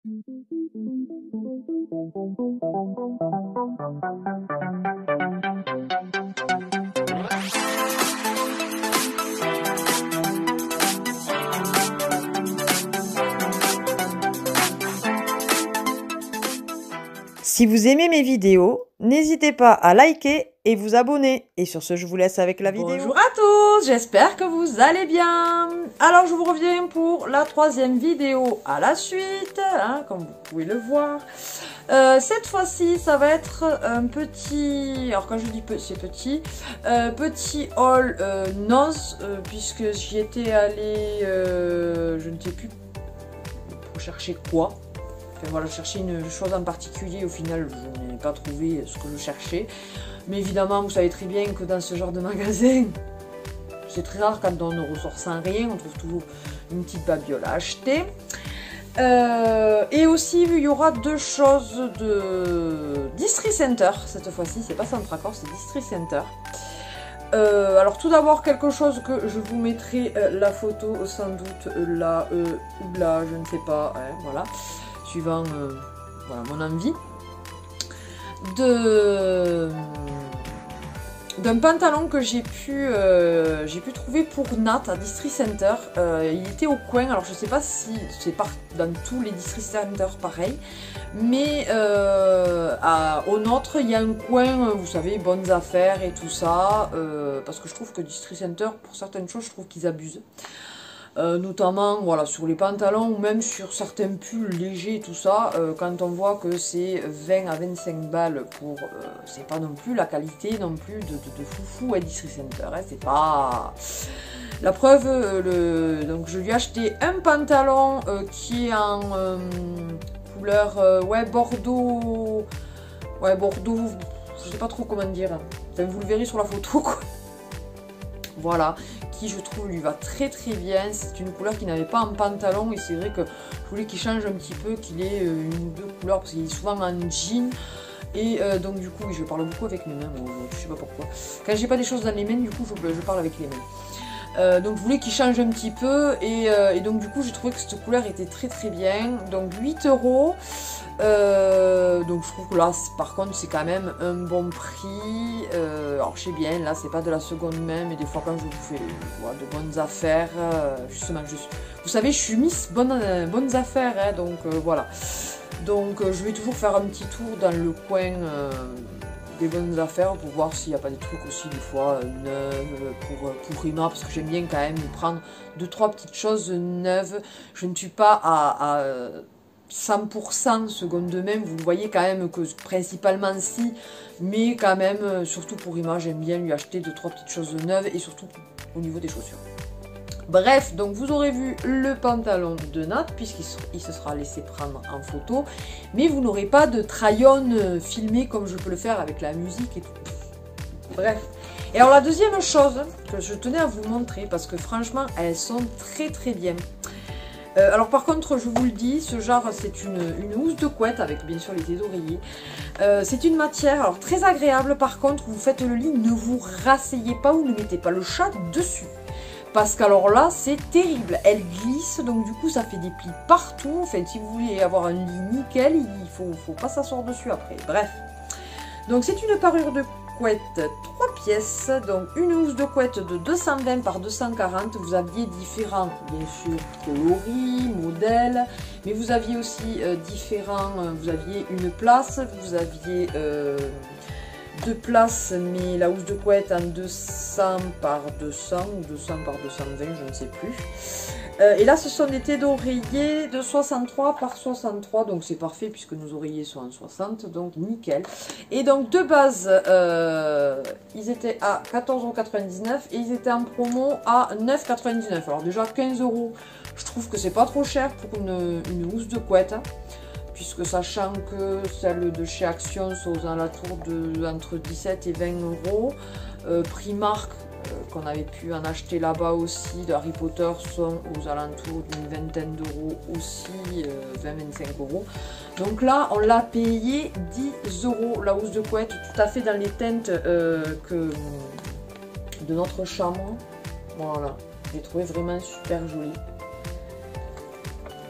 Si vous aimez mes vidéos, n'hésitez pas à liker et vous abonner. Et sur ce, je vous laisse avec la vidéo. Bonjour à tous, j'espère que vous allez bien. Alors, je vous reviens pour la troisième vidéo à la suite, hein, comme vous pouvez le voir. Cette fois-ci, ça va être un petit... Alors, quand je dis c'est petit, petit haul noces, puisque j'y étais allée, je ne sais plus pour chercher quoi. Enfin, voilà, chercher une chose en particulier, au final, je n'ai pas trouvé ce que je cherchais. Mais évidemment, vous savez très bien que dans ce genre de magasin, c'est très rare quand on ne ressort sans rien, on trouve toujours une petite babiole à acheter. Et aussi, il y aura deux choses de Distri Center, cette fois-ci, c'est pas Centracor, c'est Distri Center. Alors tout d'abord, quelque chose que je vous mettrai la photo sans doute là ou là, je ne sais pas, hein, voilà. Suivant voilà, mon envie, d'un pantalon que j'ai pu trouver pour Nat à Distri Center. Il était au coin, alors je sais pas si c'est dans tous les Distri Center pareil, mais au nôtre il y a un coin, vous savez, bonnes affaires et tout ça, parce que je trouve que Distri Center, pour certaines choses, je trouve qu'ils abusent. Notamment voilà, sur les pantalons ou même sur certains pulls légers et tout ça, quand on voit que c'est 20 à 25 balles pour, c'est pas non plus la qualité non plus de foufou à Distri Center, hein, c'est pas... La preuve, donc je lui ai acheté un pantalon qui est en couleur ouais, bordeaux, je sais pas trop comment dire, enfin, vous le verrez sur la photo quoi. Voilà, qui je trouve lui va très très bien. C'est une couleur qu'il n'avait pas en pantalon et c'est vrai que je voulais qu'il change un petit peu, qu'il ait une ou deux couleurs parce qu'il est souvent en jean. Et donc du coup, je parle beaucoup avec mes mains, je sais pas pourquoi. Quand j'ai pas des choses dans les mains, du coup, je parle avec les mains. Donc je voulais qu'il change un petit peu et donc du coup, j'ai trouvé que cette couleur était très très bien. Donc 8 €. Donc je trouve que là par contre c'est quand même un bon prix. Alors je sais bien, là c'est pas de la seconde main, mais des fois quand je vous fais voilà, de bonnes affaires, justement vous savez je suis Miss bonnes affaires, hein, donc voilà. Donc je vais toujours faire un petit tour dans le coin des bonnes affaires pour voir s'il n'y a pas des trucs aussi des fois neuves pour Rima, parce que j'aime bien quand même prendre 2-3 petites choses neuves. Je ne suis pas à 100% seconde main, vous le voyez quand même que principalement si, mais quand même, surtout pour Rima, j'aime bien lui acheter 2-3 petites choses neuves et surtout au niveau des chaussures. Bref, donc vous aurez vu le pantalon de Nat puisqu'il se sera laissé prendre en photo, mais vous n'aurez pas de try-on filmé comme je peux le faire avec la musique et tout. Bref. Et alors la deuxième chose que je tenais à vous montrer, parce que franchement elles sont très très bien. Alors par contre, je vous le dis, ce genre c'est une housse de couette avec bien sûr les d'oreiller. C'est une matière alors très agréable. Par contre, vous faites le lit, ne vous rasseyez pas ou ne mettez pas le chat dessus. Parce qu'alors là, c'est terrible. Elle glisse, donc du coup ça fait des plis partout. Enfin, si vous voulez avoir un lit nickel, il faut pas s'asseoir dessus après. Bref. Donc c'est une parure de couette 3 pièces, donc une housse de couette de 220 par 240. Vous aviez différents, bien sûr, coloris, modèles, mais vous aviez aussi vous aviez une place, vous aviez 2 places, mais la housse de couette en 200 par 200 ou 200 par 220, je ne sais plus. Et là, ce sont des têtes d'oreiller de 63 par 63, donc c'est parfait puisque nos oreillers sont en 60, donc nickel. Et donc de base, ils étaient à 14,99 € et ils étaient en promo à 9,99 €. Alors déjà 15 €, je trouve que c'est pas trop cher pour une housse de couette, puisque sachant que celles de chez Action sont aux alentours de entre 17 et 20 €. Primark, qu'on avait pu en acheter là-bas aussi, de Harry Potter, sont aux alentours d'une vingtaine d'euros aussi, 20-25 €. Donc là, on l'a payé 10 € la housse de couette, tout à fait dans les teintes de notre chambre. Voilà, j'ai trouvé vraiment super joli.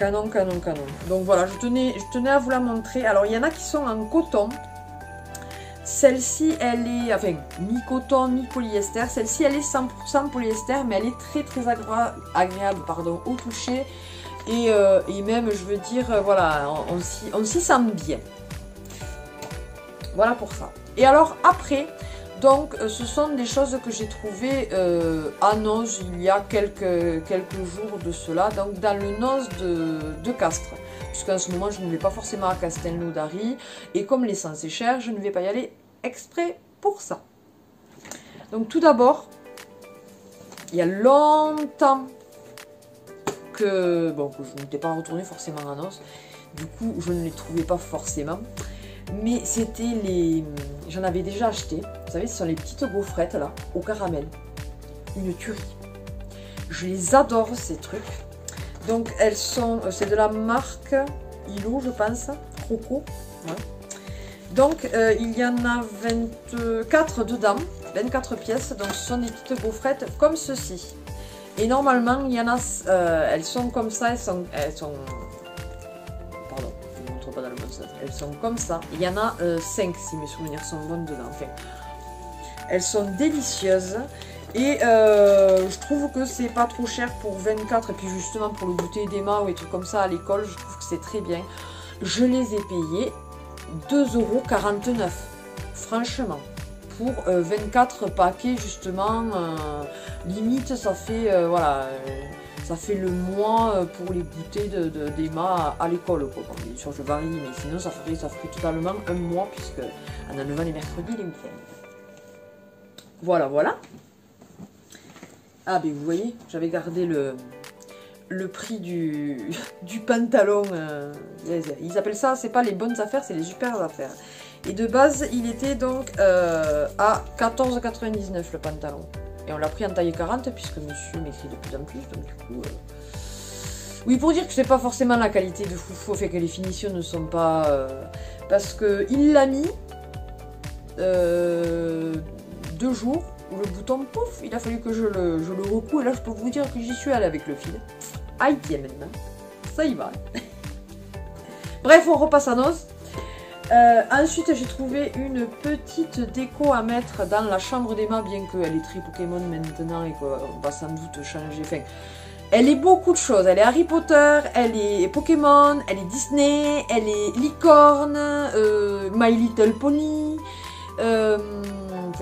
Canon, canon, canon. Donc voilà, je tenais à vous la montrer. Alors il y en a qui sont en coton. Celle-ci, elle est, enfin, mi-coton, mi-polyester. Celle-ci, elle est 100% polyester, mais elle est très très agréable, pardon, au toucher. Et même, je veux dire, voilà, on s'y sent bien. Voilà pour ça. Et alors après, donc, ce sont des choses que j'ai trouvées à Noz il y a quelques jours de cela. Donc, dans le Noz de Castres. Puisqu'en ce moment, je ne vais pas forcément à Castelnaudary. Et comme l'essence est chère, je ne vais pas y aller exprès pour ça. Donc, tout d'abord, il y a longtemps que je n'étais pas retournée forcément à Noz. Du coup, je ne les trouvais pas forcément. Mais c'était les... J'en avais déjà acheté. Vous savez, ce sont les petites gaufrettes là, au caramel. Une tuerie. Je les adore ces trucs. Donc elles sont... C'est de la marque Ilo, je pense. Croco. Ouais. Donc il y en a 24 dedans. 24 pièces. Donc ce sont des petites gaufrettes comme ceci. Et normalement, il y en a... elles sont comme ça. Elles sont... Pardon. Pas dans le bon sens. Elles sont comme ça. Il y en a 5 si mes souvenirs sont bons dedans. Enfin, elles sont délicieuses et je trouve que c'est pas trop cher pour 24 et puis justement pour le goûter d'Emma ou des trucs comme ça à l'école, je trouve que c'est très bien. Je les ai payés 2,49 €. Franchement, pour 24 paquets justement, limite ça fait voilà. Ça fait le mois pour les goûters d'Emma à l'école. Bien sûr, je varie, mais sinon, ça ferait totalement un mois, puisque en enlevant les mercredis et les week-ends. Voilà, voilà. Ah, ben vous voyez, j'avais gardé le prix du pantalon. Ils appellent ça, c'est pas les bonnes affaires, c'est les super affaires. Et de base, il était donc à 14,99 € le pantalon. Et on l'a pris en taille 40 puisque monsieur m'écrit de plus en plus, donc du coup... Oui, pour dire que c'est pas forcément la qualité de foufou, fait que les finitions ne sont pas... parce que il l'a mis 2 jours, où le bouton, pouf, il a fallu que je le recoue, et là je peux vous dire que j'y suis allée avec le fil. Ah, il tient maintenant. Ça y va. Bref, on repasse à Noz. Ensuite, j'ai trouvé une petite déco à mettre dans la chambre d'Emma, bien qu'elle est très Pokémon maintenant et qu'on va sans doute changer. Enfin, elle est beaucoup de choses. Elle est Harry Potter, elle est Pokémon, elle est Disney, elle est licorne, My Little Pony. Enfin,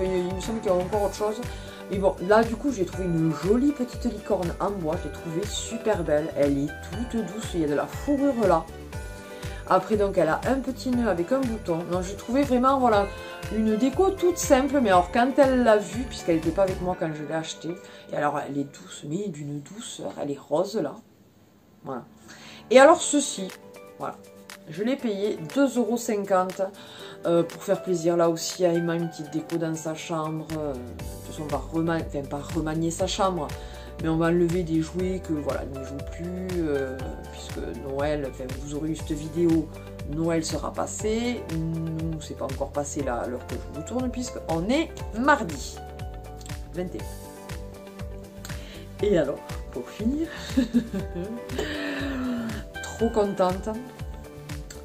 il me semble qu'il y a encore autre chose. Mais bon, là, du coup, j'ai trouvé une jolie petite licorne en bois. Je l'ai trouvée super belle. Elle est toute douce. Il y a de la fourrure là. Après, donc, elle a un petit nœud avec un bouton. Donc, j'ai trouvé vraiment, voilà, une déco toute simple. Mais alors, quand elle l'a vue, puisqu'elle n'était pas avec moi quand je l'ai achetée, et alors, elle est douce, mais d'une douceur. Elle est rose, là. Voilà. Et alors, ceci, voilà. Je l'ai payé 2,50 € pour faire plaisir. Là aussi, à Emma, une petite déco dans sa chambre. De toute façon, on va pas remanier sa chambre. Mais on va enlever des jouets que voilà, ils ne jouent plus, puisque Noël, enfin vous aurez eu cette vidéo, Noël sera passé. Nous, c'est pas encore passé là, à l'heure que je vous tourne, puisqu'on est mardi 21. Et alors, pour finir, trop contente,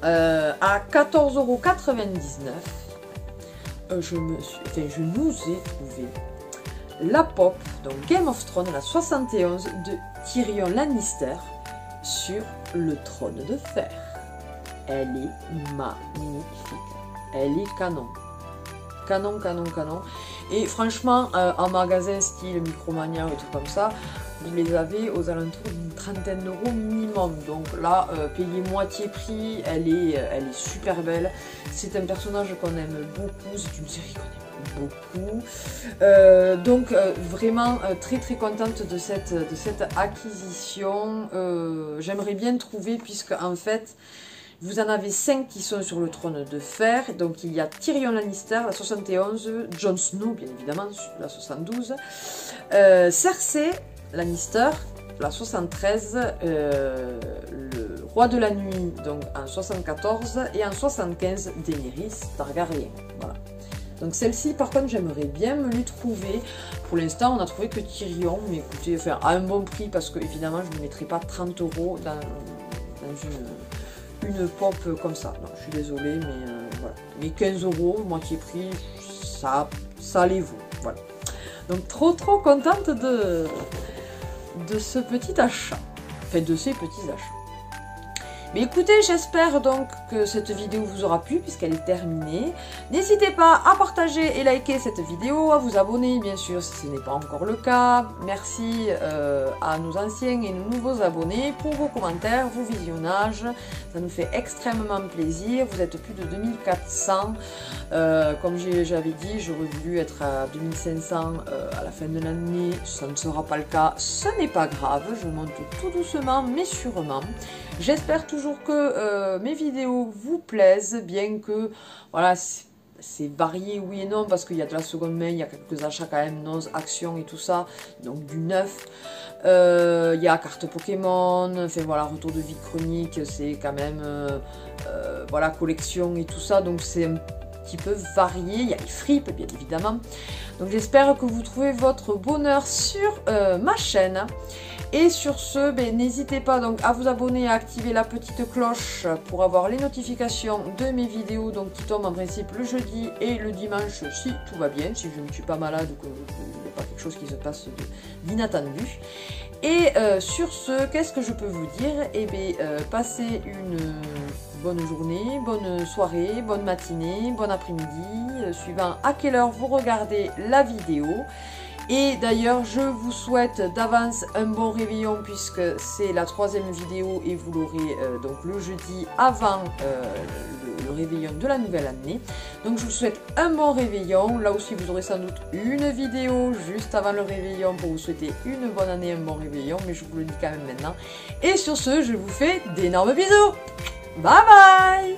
à 14,99 €, je nous ai trouvé la pop, donc Game of Thrones, la 71 de Tyrion Lannister sur le trône de fer. Elle est magnifique. Elle est canon. Canon, canon, canon. Et franchement, en magasin style Micromania ou des trucs comme ça, vous les avez aux alentours d'une trentaine d'euros minimum. Donc là, payez moitié prix, elle est super belle. C'est un personnage qu'on aime beaucoup, c'est une série qu'on aime beaucoup. Donc vraiment très très contente de cette acquisition. J'aimerais bien trouver, puisque en fait vous en avez 5 qui sont sur le trône de fer. Donc il y a Tyrion Lannister, la 71, Jon Snow bien évidemment, la 72, Cersei Lannister, la 73, le roi de la nuit donc en 74 et en 75 Daenerys Targaryen. Voilà. Donc celle-ci, par contre, j'aimerais bien me les trouver. Pour l'instant, on a trouvé que Tyrion, mais écoutez, enfin, à un bon prix, parce que évidemment, je ne mettrai pas 30 € dans une pop comme ça. Non, je suis désolée, mais voilà. Mais 15 €, moitié prix, ça les vaut. Voilà. Donc trop contente de ce petit achat. Enfin, de ces petits achats. Mais écoutez, j'espère donc que cette vidéo vous aura plu puisqu'elle est terminée. N'hésitez pas à partager et liker cette vidéo, à vous abonner bien sûr si ce n'est pas encore le cas. Merci à nos anciens et nos nouveaux abonnés pour vos commentaires, vos visionnages. Ça nous fait extrêmement plaisir. Vous êtes plus de 2400. Comme j'avais dit, j'aurais voulu être à 2500 à la fin de l'année. Ça ne sera pas le cas. Ce n'est pas grave. Je monte tout doucement mais sûrement. J'espère toujours que mes vidéos vous plaisent, bien que voilà, c'est varié oui et non, parce qu'il y a de la seconde main, il y a quelques achats quand même, Noz, Action et tout ça, donc du neuf. Il y a carte Pokémon, enfin voilà, retour de vie chronique, c'est quand même voilà, collection et tout ça, donc c'est un petit peu varié. Il y a les fripes bien évidemment. Donc j'espère que vous trouvez votre bonheur sur ma chaîne. Et sur ce, n'hésitez pas donc à vous abonner et à activer la petite cloche pour avoir les notifications de mes vidéos donc, qui tombent en principe le jeudi et le dimanche si tout va bien, si je ne suis pas malade ou qu'il n'y a pas quelque chose qui se passe d'inattendu. Et sur ce, qu'est-ce que je peux vous dire? Eh bien, passez une bonne journée, bonne soirée, bonne matinée, bon après-midi, suivant à quelle heure vous regardez la vidéo. Et d'ailleurs, je vous souhaite d'avance un bon réveillon puisque c'est la 3e vidéo et vous l'aurez donc le jeudi avant le réveillon de la nouvelle année. Donc je vous souhaite un bon réveillon. Là aussi, vous aurez sans doute une vidéo juste avant le réveillon pour vous souhaiter une bonne année, un bon réveillon. Mais je vous le dis quand même maintenant. Et sur ce, je vous fais d'énormes bisous. Bye bye!